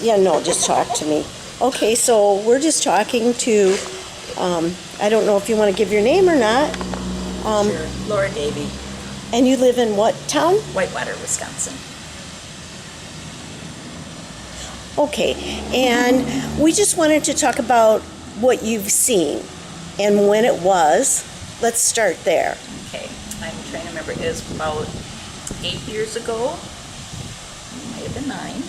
Yeah, no, just talk to me. Okay, so we're just talking to, I don't know if you want to give your name or not. Sure. Laura Davey, And you live in what town? Whitewater, Wisconsin. Okay, and we just wanted to talk about what you've seen and when it was. Let's start there. Okay, I'm trying to remember. It was about 8 years ago. Might have been 9.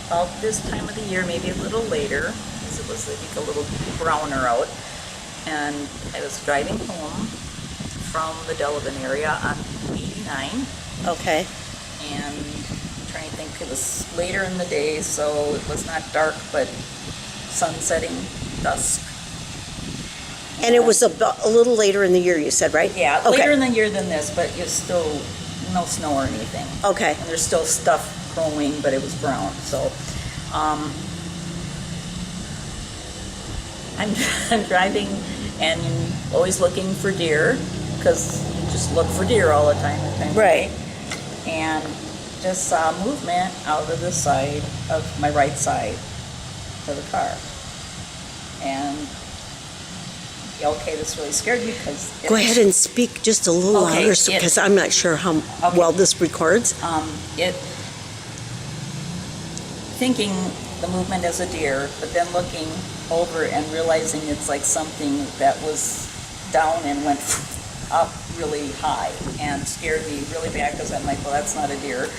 About this time of the year, maybe a little later, because it was, I think, a little browner out. And I was driving home from the Delavan area on 89. Okay. And I'm trying to think, it was later in the day, so it was not dark, but sun setting, dusk. And it was a little later in the year, you said, right? Yeah, Okay. later in the year than this, but it's still no snow or anything. Okay. And there's still stuff growing, but it was brown. So I'm driving and always looking for deer, because you just look for deer all the time. Right. And just saw movement out of the side of my right side of the car. And okay, this really scared me because... Go ahead and speak just a little Okay, louder, because I'm not sure how well this records. Thinking the movement as a deer, but then looking over and realizing it's like something that was down and went up really high and scared me really bad, because I'm like, well, that's not a deer,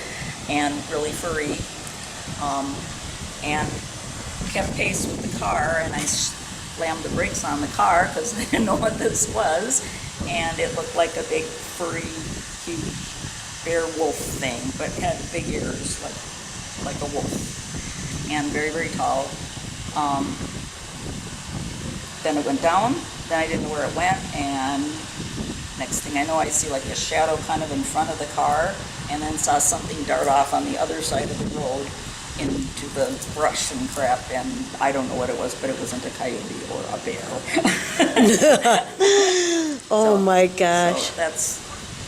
and really furry, and kept pace with the car, and I slammed the brakes on the car because I didn't know what this was, and it looked like a big furry, huge bear wolf thing, but had big ears like a wolf, and very, very tall. Then it went down, then I didn't know where it went, and next thing I know, I see like a shadow kind of in front of the car, and then saw something dart off on the other side of the road into the brush and crap, and I don't know what it was, but it wasn't a coyote or a bear. Oh my gosh. So that's,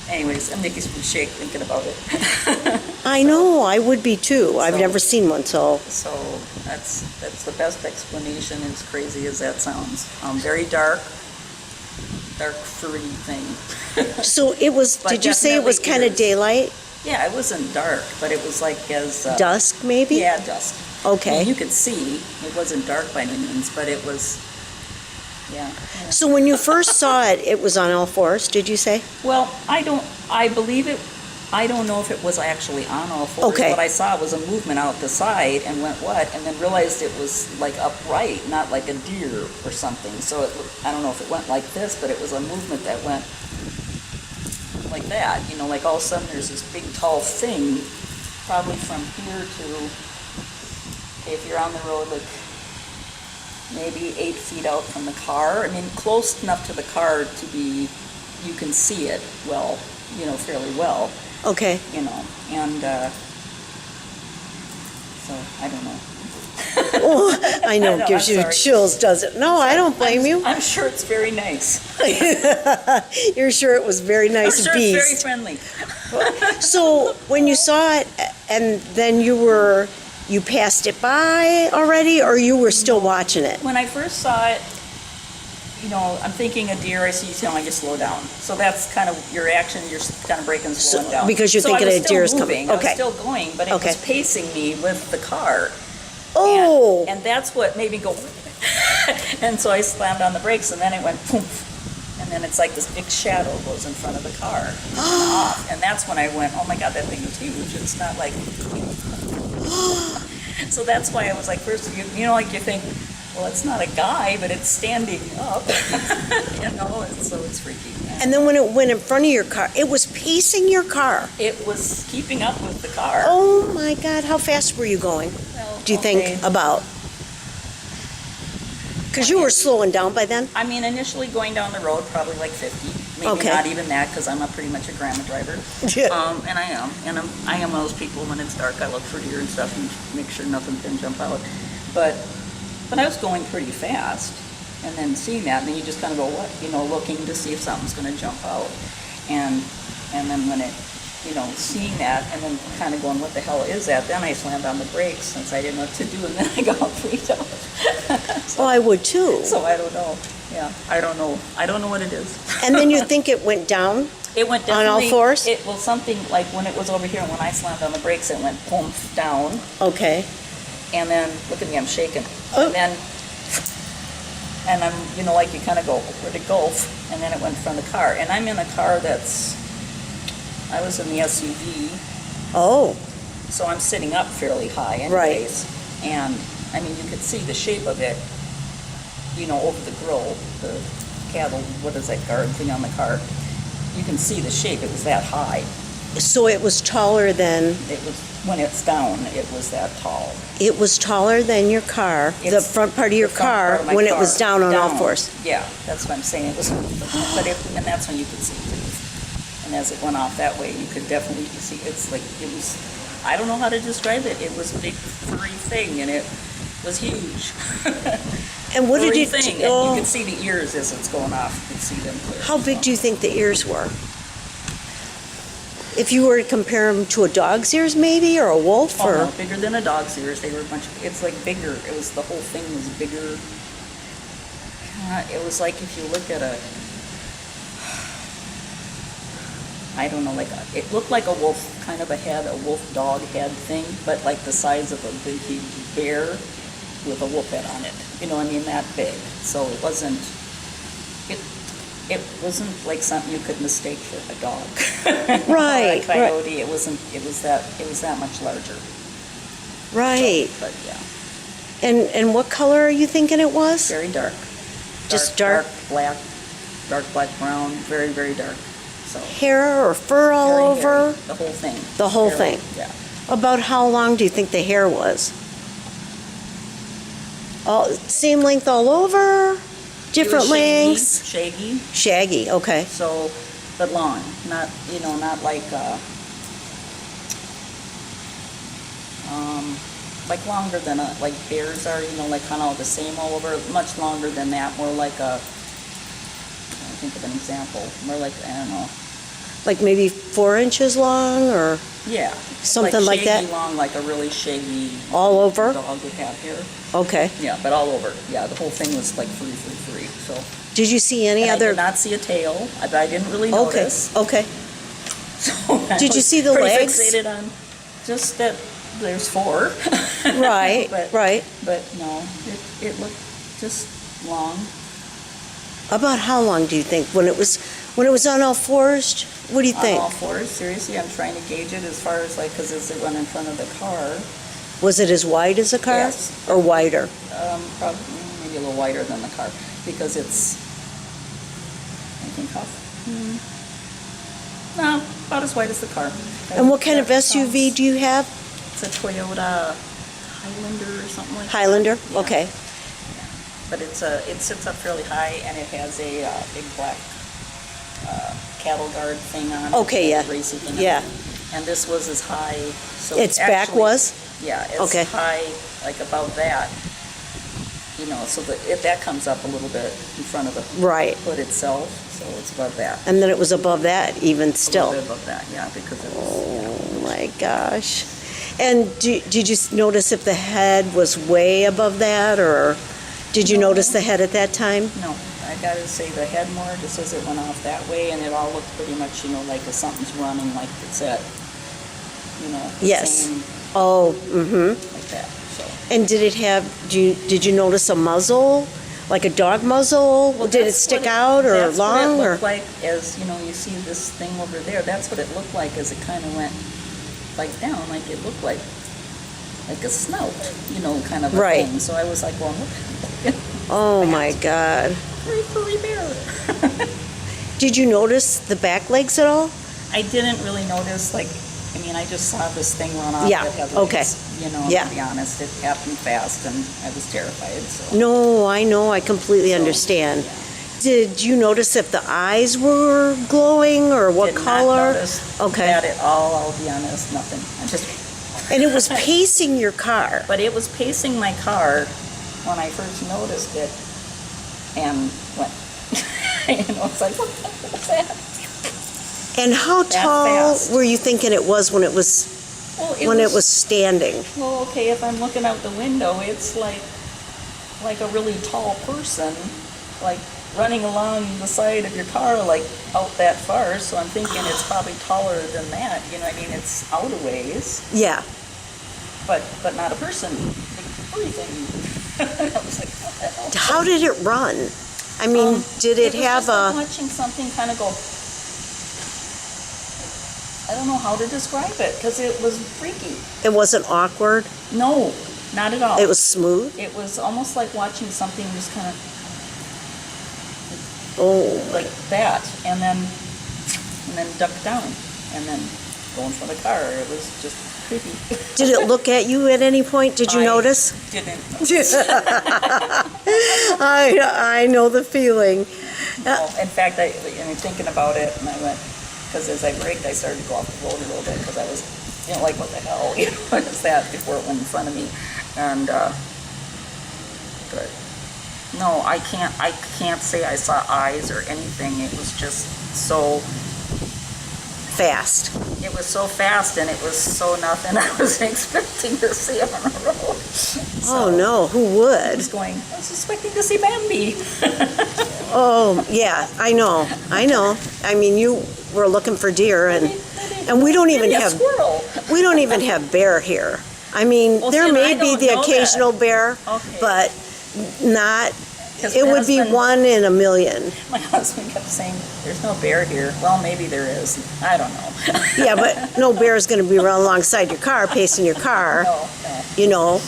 anyways, I'm making some shake thinking about it. I know, I would be too. I've So- never seen one, so. So that's the best explanation, as crazy as that sounds. Very dark furry thing. So it was, But did you say it was definitely kind of ears. daylight? Yeah, it wasn't dark, but it was like as... Dusk, maybe? Yeah, dusk. Okay. I mean, you could see. It wasn't dark by any means, but it was, yeah. So when you first saw it, it was on all fours, did you say? Well, I don't know if it was actually on all fours. Okay. What I saw was a movement out the side and went what, and then realized it was like upright, not like a deer or something. So I don't know if it went like this, but it was a movement that went like that. You know, like all of a sudden there's this big tall thing, probably from here to, if you're on the road, like maybe 8 feet out from the car. I mean, close enough to the car to be, you can see it well, you know, fairly well. Okay. You know, and so I don't know. Oh, I know, I gives I'm you sorry. chills, does it? No, I don't blame you. I'm sure it's very nice. You're sure it was very nice I'm sure beast. it's very friendly. So when you saw it, and then you passed it by already, or you were still watching it? When I first saw it, you know, I'm thinking a deer, I see something, I just slow down. So that's kind of your reaction, you're kind of braking, slowing down. Because you're thinking a deer is coming. I Okay. was still going, but it Okay. was pacing me with the car. Oh. And that's what made me go, and so I slammed on the brakes, and then it went poof. And then it's like this big shadow goes in front of the car. Off. And that's when I went, oh my God, that thing is huge. It's not like, so that's why I was like, first, you know, like you think, well, it's not a guy, but it's standing up, you know, and so it's freaky. And then when it went in front of your car, it was pacing your car. It was keeping up with the car. Oh my God, how fast were you going? Well, Do you think okay. about? Because you were slowing down by then? I mean, initially going down the road, probably like 50. Maybe Okay. not even that, because I'm pretty much a grandma driver. Yeah. And I am. And I am one of those people, when it's dark, I look for deer and stuff and make sure nothing can jump out. But I was going pretty fast. And then seeing that, and then you just kind of go, what? You know, looking to see if something's going to jump out. And then when it seeing that and then kind of going, what the hell is that? Then I slammed on the brakes since I didn't know what to do, and then I got all freaked out. Oh, I would too. So I don't know. Yeah, I don't know. I don't know what it is. And then you think it went down? It went On all definitely. fours? Well, something like when it was over here, when I slammed on the brakes, it went boom down, Okay. and then look at me, I'm shaking, Oh. and I'm, like you kind of go, where'd it go? And then it went from the car, and I'm in a car I was in the SUV, Oh, so I'm sitting up fairly high anyways, and I mean you could see the shape of it, over the grill, the cattle, what is that guard thing on the car? You can see the shape. It was that high. so it was taller than, It was when it's down. It was that tall. it was taller than your car, the It's front part of your the front car, part of my when it car, was down on all down. fours. Yeah, that's what I'm saying. It was, and that's when you could see things. And as it went off that way, you could definitely see. It's like it was. I don't know how to describe it. It was a big furry thing, and it was huge. And what did Furry you thing, and oh, you could see the ears as it's going off. You could see them clear. how big do you think the ears were? If you were to compare them to a dog's ears maybe, or a wolf, Oh, or? no, bigger than a dog's ears. They were a bunch of, it's like bigger. It was, the whole thing was bigger. It was like if you look at I don't know, it looked like a wolf, kind of a head, a wolf dog head thing, but like the size of a big huge bear with a wolf head on it. That big. So it wasn't like something you could mistake for a dog. Right, Or a coyote. It wasn't, it was that much larger. Right. So, but yeah, And what color are you thinking it was? very dark. Just dark? black, brown, very, very dark. So Hair or fur all very over? hairy, the whole thing. The whole Hairy, thing? Yeah. About how long do you think the hair was? All same length all over? Different It was shaggy, lengths? Shaggy. Shaggy, okay. So, but long, not like longer than like bears are, like kind of all the same all over, much longer than that, more like I think of an example, more like, I don't know. Like maybe 4 inches long, or Yeah. something like shaggy that? long, like a really shaggy. All over? Dog would have hair. Okay. Yeah, but all over. Yeah, the whole thing was like free, so. Did you see any And other? I did not see a tail, I didn't really Okay, notice. okay. So I Did you was see the pretty legs? fixated on just that there's 4. Right, But- right. But no, it looked just long. About how long do you think? When it was on all fours? What do you On think? all 4s, seriously, I'm trying to gauge it as far as because as it went in front of the car, Was it as wide as a car? Yes. Or wider? probably maybe a little wider than the car because it's, I think no, about as wide as the car. And what kind of That SUV sounds- do you have? It's a Toyota Highlander or something like that. Highlander? Yeah. Okay. But it sits up fairly high, and it has a big black cattle guard thing on it. Okay, yeah. Racy thing on Yeah. it. And this was as high, so Its back actually- was? Yeah, as Okay. high, like about that, so that comes up a little bit in front of the Right. hood itself, so it's above that. And then it was above that even A still. little bit above that, yeah, because it was, Oh my gosh. And did you notice if the head was way above that, or did you No. notice the head at that time? no, I gotta say the head more, just as it went off that way, and it all looked pretty much, like if something's running, like it's at, the Yes. same, Oh, mm-hmm. like that, so. And did you notice a muzzle? Like a dog muzzle? Well, Did it that's stick what out or that's what long? it Or looked like as, you see this thing over there, that's what it looked like as it kind of went like down, like it looked like a snout, kind of a Right. thing. So I was like, well, look, Oh my God. very furry bear. Did you notice the back legs at all? I didn't really notice, I just saw this thing run off Yeah, that had okay. legs, Yeah. to be honest. It happened fast and I was terrified, so. No, I know. I completely So, understand. yeah. Did you notice if the eyes were glowing or what Did color? not notice Okay. that at all, I'll be honest, nothing. And it was pacing your car. But it was pacing my car when I first noticed it and went. It's like, what the hell was that? And how That tall fast. were you thinking it was when it was Well, it was standing? Well, okay, if I'm looking out the window, it's like a really tall person, like running along the side of your car, like out that far. So I'm thinking it's probably taller than that. You know, what I mean, it's out a ways, Yeah. but not a person. Like furry thing. I was like, what the hell? How did it run? I mean, did it was have just like a? watching something kind of go. I don't know how to describe it because it was freaky. It wasn't awkward. No, not at all. It was smooth. It was almost like watching something just kind of Oh, like that, and then duck down, and then go in front of the car. It was just creepy. did it look at you at any point? Did you notice? Didn't. I know the feeling. No, in fact, I'm thinking about it, and I went, because as I braked, I started to go off the road a little bit because I was, like, what the hell, what is that? Before it went in front of me, and but no, I can't say I saw eyes or anything. It was just so. Fast. It was so fast and it was so nothing I was expecting to see on the road. Oh no, who I would? was expecting to see Bambi. Oh yeah, I know. I mean, you were looking for deer, and we don't even Maybe a have squirrel. we don't even have bear here. I mean, Well, there see, may I be don't the know occasional bear, Okay. but not. 'Cause It my would be husband- 1 in a million. My husband kept saying, "There's no bear here." Well, maybe there is. I don't know. Yeah, but no bear is going to be run alongside your car, pacing your car. No. You know,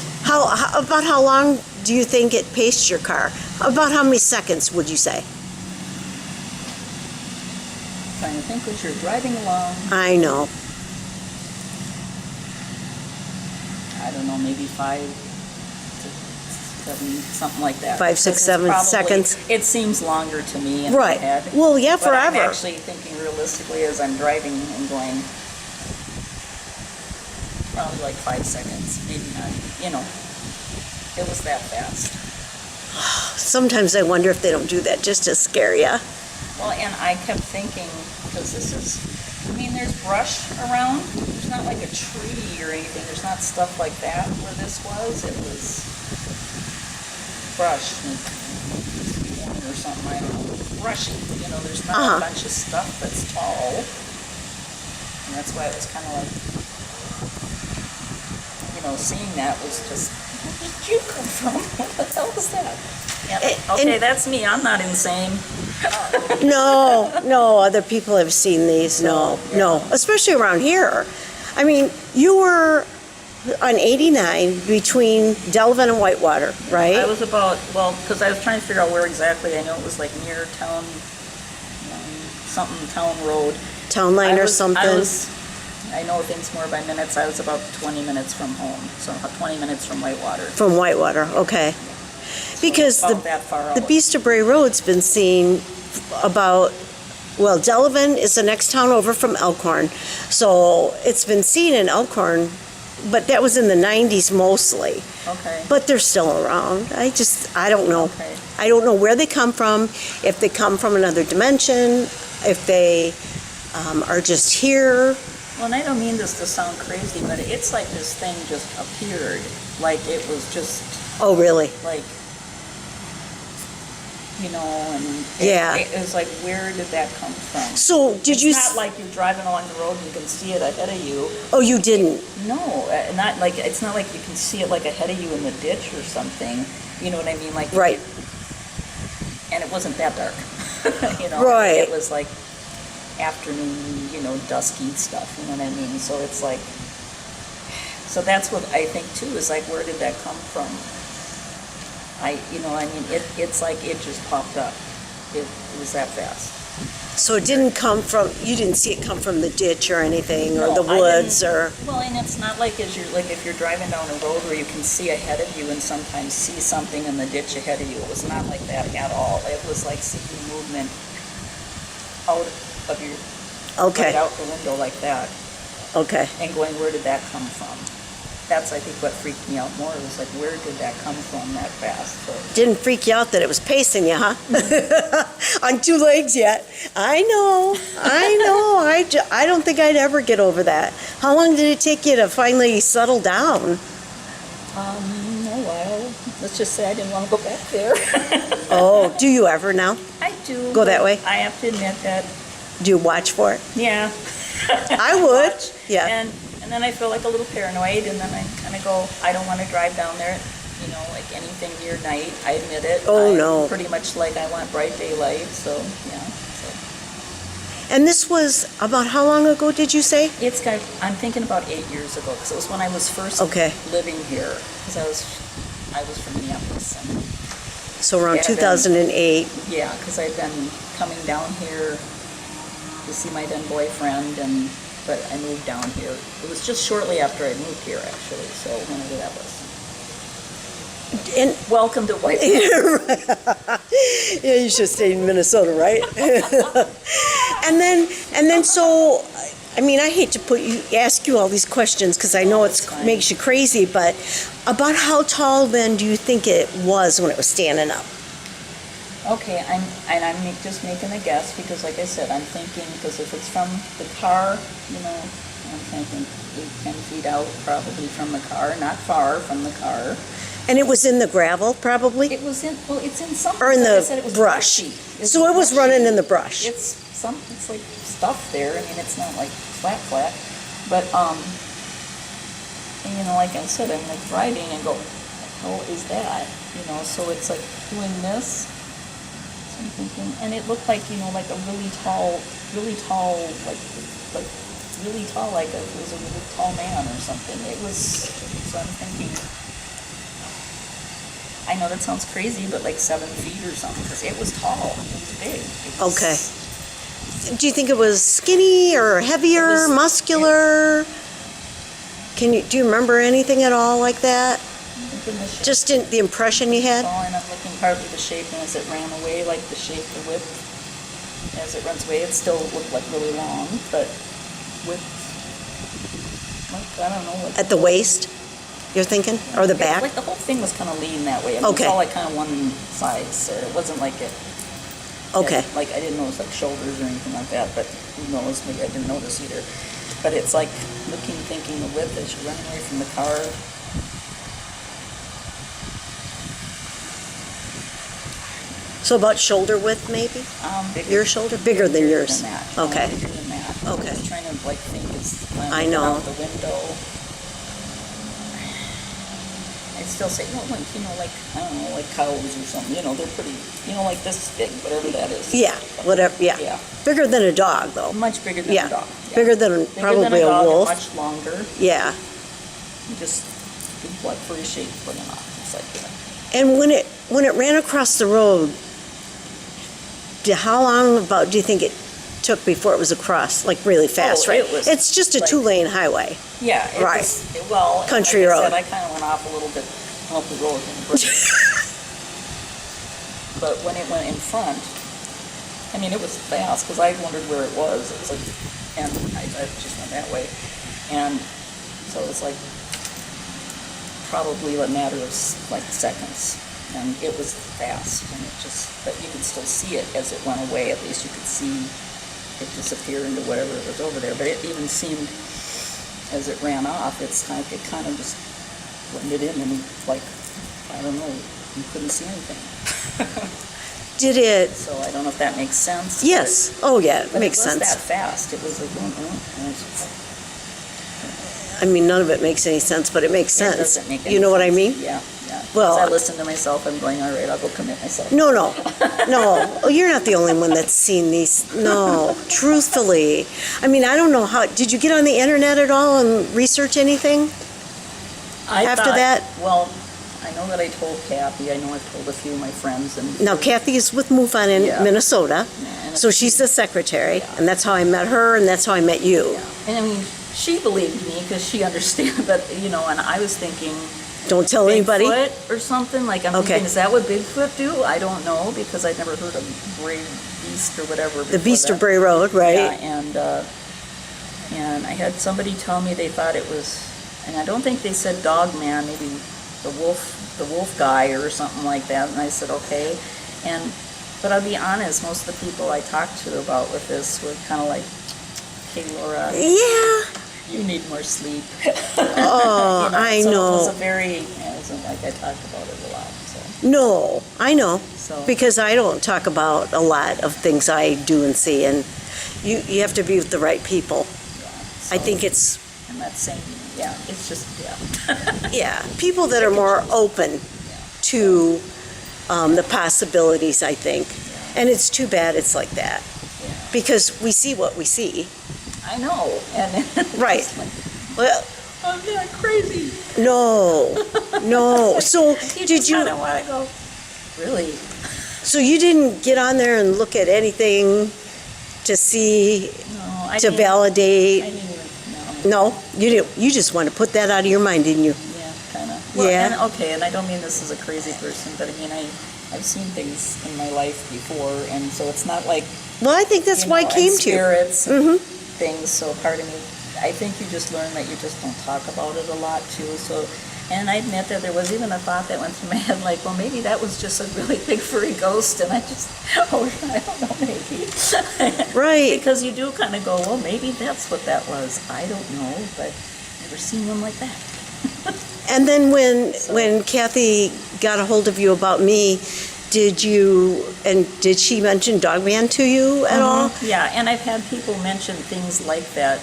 about how long do you think it paced your car? About how many seconds would you say? Trying to think as you're driving along. I know. I don't know, maybe 5 to 7, something like that. 5, 6, Because it's 7 probably- seconds. It seems longer to me in Right. my head. Well, yeah, But I'm forever. actually thinking realistically as I'm driving and going, probably like 5 seconds, maybe not. It was that fast. Sometimes I wonder if they don't do that just to scare you. Well, and I kept thinking, because there's brush around. There's not like a tree or anything. There's not stuff like that where this was. It was brush and or something. I don't know. Brushy. There's not a bunch of stuff that's tall. And that's why it was kind of like, seeing that was just, where did you come from? What the hell was that? Yeah, okay, that's me. I'm not insane. No, other people have seen these. No, especially around here. I mean, you were on 89 between Delavan and Whitewater, right? I was because I was trying to figure out where exactly. I know it was like near town, something town road. Town line or something. I know things more by minutes. I was about 20 minutes from home, so 20 minutes from Whitewater. From Whitewater, okay. Because about that far the out. Beast of Bray Road's been seen about, well, Delavan is the next town over from Elkhorn. So it's been seen in Elkhorn, but that was in the 90s mostly. Okay. But they're still around. I don't know. Okay. I don't know where they come from, if they come from another dimension, if they are just here. Well, and I don't mean this to sound crazy, but it's like this thing just appeared. Like it was just Oh, really? like, and Yeah. it was like, where did that come from? So did you? It's not like you're driving along the road and you can see it ahead of you. Oh, you didn't? No, not like, it's not like you can see it like ahead of you in the ditch or something. You know what I mean? Like Right. And it wasn't that dark. Right. It was like afternoon, dusky stuff. You know what I mean? So it's like, so that's what I think too. Is like, where did that come from? It's like it just popped up. It was that fast. So it didn't come from, you didn't see it come from the ditch or anything, or No, the I woods, didn't- or, Well, and it's not like if you're driving down a road where you can see ahead of you and sometimes see something in the ditch ahead of you. It was not like that at all. It was like seeing movement out of your, okay, right out the window like that, okay. and going, where did that come from? that's, I think, what freaked me out more. It was like, where did that come from that fast? So, Didn't freak you out that it was pacing you, huh? On two legs yet. I know. I don't think I'd ever get over that. How long did it take you to finally settle down? a while. Let's just say I didn't want to go back there. Oh, do you ever now? I do. Go that way? I have to admit that, Do you watch for it? yeah. I would. Yeah. And then I feel like a little paranoid, and then I kind of go, I don't want to drive down there, like anything near night. I admit it. Oh, I'm no. Pretty much like I want bright daylight, so, yeah. So. And this was about how long ago did you say? I'm thinking about 8 years ago, because it was when I was first Okay. living here, because I was from Minneapolis. And So around Yeah, 2008. yeah, because I'd been coming down here to see my then boyfriend, but I moved down here. It was just shortly after I moved here, actually, so whenever that was. And Welcome to Whitewater. yeah, you should stay in Minnesota, right? and then so I mean, I hate to ask you all these questions because I know It's fine. makes you crazy, but about how tall then do you think it was when it was standing up? Okay, I'm just making a guess because, like I said, I'm thinking, because if it's from the car, I'm thinking 8, 10 feet out, probably from the car, not far from the car. And it was in the gravel, probably, It's in some. or in like I the said, it was brush. brushy. So it was running in the brush. It's like stuff there. I mean, it's not like flat, but and like I said, I'm like riding and go, how is that? So it's like doing this. So I'm thinking, and it looked like like a really tall, like really tall, like it was a really tall man or something. It was. So I'm thinking. I know that sounds crazy, but like 7 feet or something, because it was tall. It was big. Okay. Do you think it was skinny or heavier, muscular? Do you remember anything at all like that? Just in the impression you had? And I'm looking partly the shape, and as it ran away, like the shape, the width, as it runs away, it still looked like really long, but with, like, I don't know. Like At the waist, you're thinking? Or the back? Like the whole thing was kind of lean that way. I mean, Okay. It's all like kind of one size, so it wasn't like it. Okay. Like I didn't notice like shoulders or anything like that, but who knows? Maybe I didn't notice either. But it's like thinking the width as you're running away from the car. So about shoulder width, maybe? Bigger, Your shoulder? Bigger than yours? Than that. Okay. Bigger than that. Okay. I was trying to like think it's I know. out the window. I'd still say, like I don't know, like cows or something. They're pretty, like this big, whatever that is. Yeah, whatever, yeah. Yeah. Bigger than a dog, though. Much bigger than Yeah. a dog. Yeah. Bigger than Bigger probably than a dog and wolf. much longer. Yeah. Just big blood furry shape going on. It's like that. And when it ran across the road, how long do you think it took before it was across? Like really fast, right? It's just a like- 2-lane highway. Yeah, it Right. was, well, Country like I road. said, I kind of went off a little bit off the road. But when it went in front, I mean, it was fast because I wondered where it was. It was like, and I just went that way. And so it was like probably a matter of like seconds. And it was fast, and but you could still see it as it went away. At least you could see it disappear into whatever it was over there. But it even seemed, as it ran off, it kind of just blended in, and like, I don't know, you couldn't see anything. Did it? So I don't know if that makes sense. Yes. Oh, yeah, it But makes it was sense. that fast. It was like, I mean, none of it makes any sense, but it makes It sense. doesn't make any You know what I sense. mean? Yeah. Well, As I listen to myself, I'm going, all right, I'll go commit myself. No. Oh, you're not the only one that's seen these. No, truthfully. I mean, I don't know how. Did you get on the internet at all and research anything? After that? Well, I know that I told Kathy. I know I've told a few of my friends. And Now, Kathy is with MoveOn in Yeah. Minnesota, and so she's the secretary, Yeah. and that's how I met her, and that's how I met you. Yeah. And I mean, she believed me because she understood, but, and I was thinking, Don't tell anybody. Bigfoot or something. Like, I'm Okay. thinking, is that what Bigfoot do? I don't know, because I'd never heard of Bray Beast or whatever. The before Beast of that. Bray Road, right? Yeah, and I had somebody tell me they thought it was And I don't think they said Dogman, maybe the wolf guy or something like that. And I said, okay. But I'll be honest, most of the people I talked to about with this were kind of like, hey, Laura, Yeah. you need more sleep. Oh, I so know. it wasn't like I talked about it a lot. So. No, I know. So. Because I don't talk about a lot of things I do and see, and you have to be with the right people. Yeah, I think it's, I'm not saying, yeah, it's just, yeah. yeah, people that are more open to the possibilities, I think. And it's too bad it's like that. Yeah. Because we see what we see. I know. And Right. Well, I'm not crazy. no. So did you? I don't want to go. Really? So you didn't get on there and look at anything to see, No. I to didn't validate? even. No. No, you didn't. You just want to put that out of your mind, didn't you? Yeah, kind of. Well, Yeah. And, okay, and I don't mean this as a crazy person, but I mean I've seen things in my life before, and so it's not like. Well, I think that's why I came to. Spirits and Mm-hmm. things. So part of me, I think you just learn that you just don't talk about it a lot too. So, and I admit that there was even a thought that went through my head, like, well, maybe that was just a really big furry ghost, and I don't know, maybe. Right. Because you do kind of go, well, maybe that's what that was. I don't know, but never seen one like that. And then when Kathy got a hold of you about me, did she mention Dogman to you at all? Yeah, and I've had people mention things like that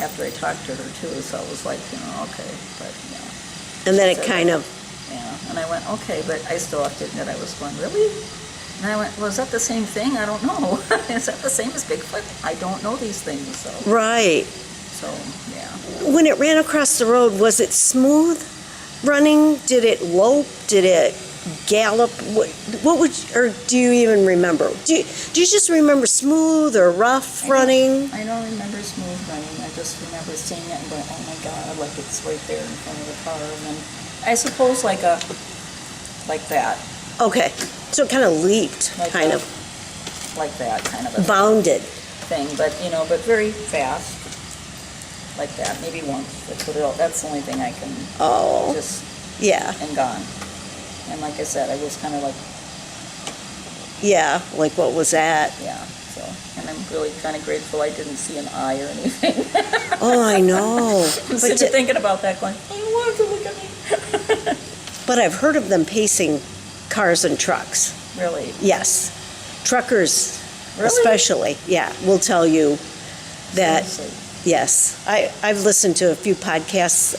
after I talked to her too, so I was like, okay, but yeah. And then She it said kind that. of, Yeah, and I went, okay, but I still have to admit I was going, really? And I went, well, is that the same thing? I don't know. Is that the same as Bigfoot? I don't know these things, so. right. So, yeah. When it ran across the road, was it smooth running? Did it lope? Did it gallop? What would, or do you even remember? Do you just remember smooth or rough running? I don't remember smooth running. I just remember seeing it and going, oh my God, like it's right there in front of the car. And then I suppose like that. Okay, so it kind of leaped, Like kind a- of Like that, kind of a bounded. thing. But, but very fast. Like that, maybe once. That's the only thing I can Oh, just, yeah, and gone. And like I said, I was kind of like, yeah. Like what was that? yeah, so. And I'm really kind of grateful I didn't see an eye or anything. Oh, I know. I'm sitting there thinking about that going, I don't want it to look at me. But I've heard of them pacing cars and trucks. Really? Yes, truckers Really? especially. Yeah, will tell you that. Seriously. Yes, I've listened to a few podcasts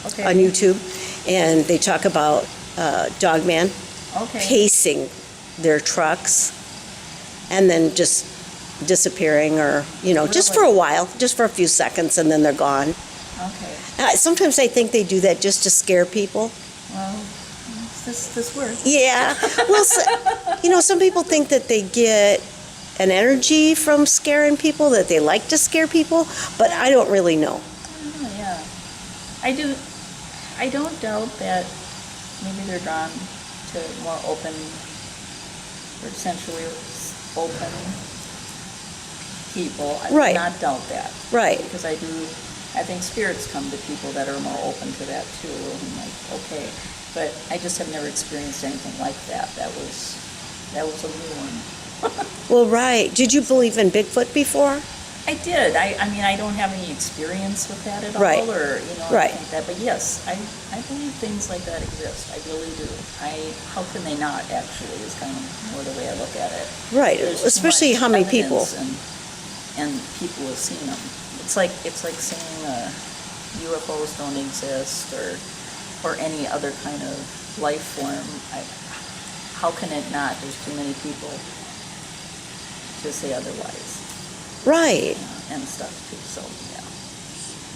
Okay. on YouTube, and they talk about Dogman Okay. pacing their trucks, and then just disappearing, or just for a while, just for a few seconds, and then they're gone. Okay. Sometimes I think they do that just to scare people. Well, this works. Yeah. Well, some people think that they get an energy from scaring people, that they like to scare people, but I don't really know. Oh, yeah. I don't doubt that maybe they're drawn to more open, or essentially open people. I Right. do not doubt that. Right. Because I think spirits come to people that are more open to that too. And like, okay. But I just have never experienced anything like that. That was a new one. Well, right. Did you believe in Bigfoot before? I did. I mean, I don't have any experience with that at Right. all, or Right. anything like that. But yes, I believe things like that exist. I really do. How can they not? Actually, is kind of more the way I look at it. Right. There's too Especially much how many people. evidence and people have seen them. It's like saying UFOs don't exist, or any other kind of life form. How can it not? There's too many people to say otherwise. Right. And stuff too. So yeah.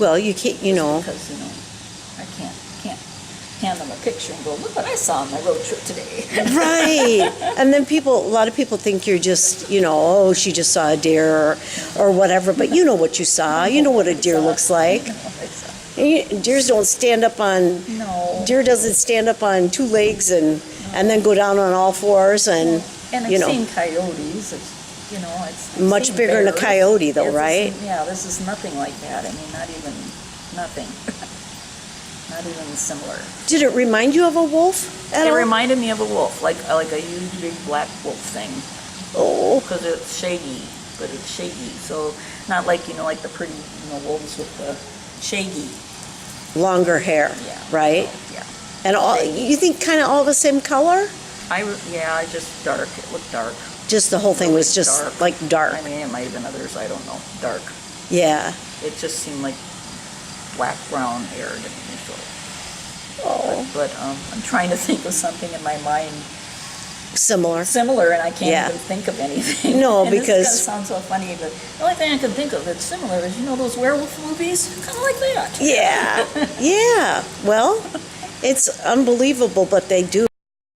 Well, you can't, Because I can't hand them a picture and go, look what I saw on my road trip today. Right. And then a lot of people think you're just, oh, she just saw a deer or whatever, but you know what you saw. You know what a deer looks like. Deer doesn't stand up on two legs and then go down on all fours and I've seen coyotes. It's much seen bigger than a bears. coyote though, right? Yeah, this is nothing like that. I mean, not even nothing. not even similar. Did it remind you of a wolf at It all? reminded me of a wolf, like a huge big black wolf thing, Oh, because it's shaggy, but it's shaggy. So not like like the pretty wolves with the shaggy. longer hair, Yeah. right? So, yeah. And all, you think kind of all the same color? I just dark. It looked dark. Just the whole thing was just Dark. like dark. I mean, it might have been others. I don't know. Dark. Yeah. It just seemed like black brown hair to me. So. Oh, But I'm trying to think of something in my mind similar. similar, and I can't Yeah. even think of anything. No, and because- this sounds so funny, but the only thing I can think of that's similar is those werewolf movies, kind of like that. Yeah. Yeah. Well, it's unbelievable, but they do.